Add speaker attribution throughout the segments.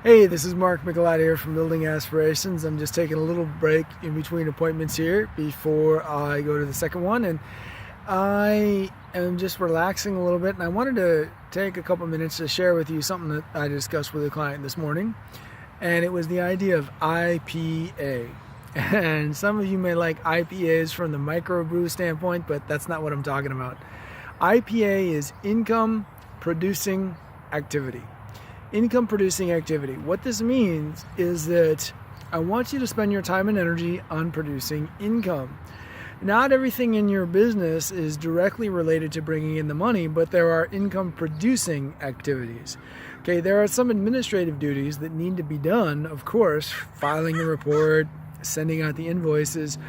Speaker 1: Hey, this is Mikelat here from Building Aspirations. I'm just taking a little break in between appointments here before I go to the second one, and I am just relaxing a little bit, and I wanted to take a couple minutes to share with you something that I discussed with a client this morning, and it was the idea of IPA. And some of you may like IPAs from the microbrew standpoint, but that's not what I'm talking about. IPA is income producing activity. Income producing activity. What this means is that I want you to spend your time and energy on producing income. Not everything in your business is directly related to bringing in the money, but there are income producing activities. Okay, there are some administrative duties that need to be done, of course, filing the report, sending out the invoices,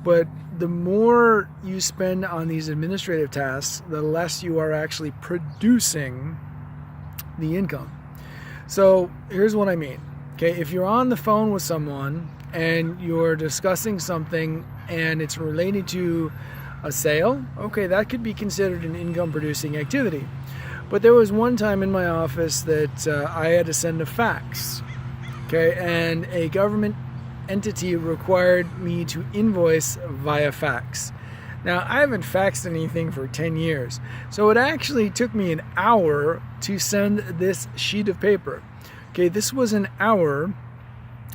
Speaker 1: but the more you spend on these administrative tasks, the less you are actually producing the income. So here's what I mean. Okay, if you're on the phone with someone and you're discussing something and it's related to a sale, okay, that could be considered an income producing activity. But there was one time in my office that I had to send a fax, okay, and a government entity required me to invoice via fax. Now, I haven't faxed anything for 10 years, so it actually took me an hour to send this sheet of paper. Okay, this was an hour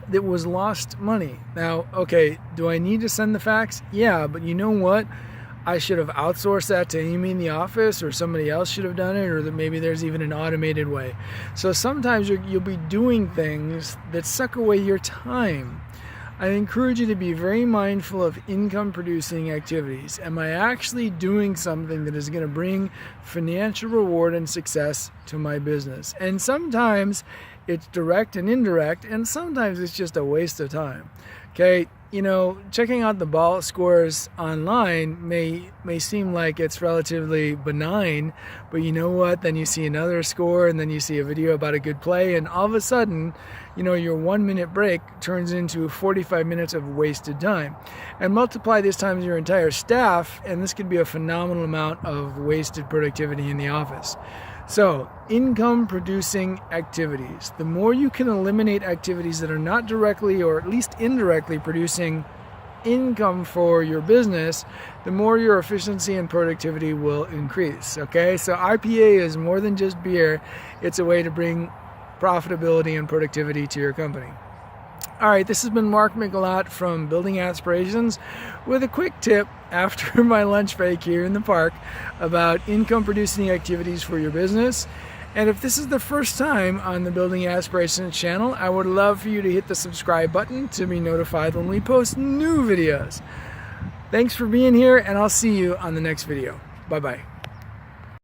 Speaker 1: that was lost money. Now, okay, do I need to send the fax? Yeah, but you know what? I should have outsourced that to Amy in the office, or somebody else should have done it, or that maybe there's even an automated way. So sometimes you'll be doing things that suck away your time. I encourage you to be very mindful of income producing activities. Am I actually doing something that is going to bring financial reward and success to my business? And sometimes it's direct and indirect, and sometimes it's just a waste of time. Okay, you know, checking out the ball scores online may seem like it's relatively benign, but you know what? Then you see another score, and then you see a video about a good play, and all of a sudden, you know, your 1 minute break turns into 45 minutes of wasted time. And multiply this times your entire staff, and this could be a phenomenal amount of wasted productivity in the office. So, income producing activities. The more you can eliminate activities that are not directly or at least indirectly producing income for your business, the more your efficiency and productivity will increase. Okay, so IPA is more than just beer. It's a way to bring profitability and productivity to your company. All right, this has been Mikelat from Building Aspirations with a quick tip after my lunch break here in the park about income producing activities for your business. And if this is the first time on the Building Aspirations channel, I would love for you to hit the subscribe button to be notified when we post new videos. Thanks for being here, and I'll see you on the next video. Bye-bye.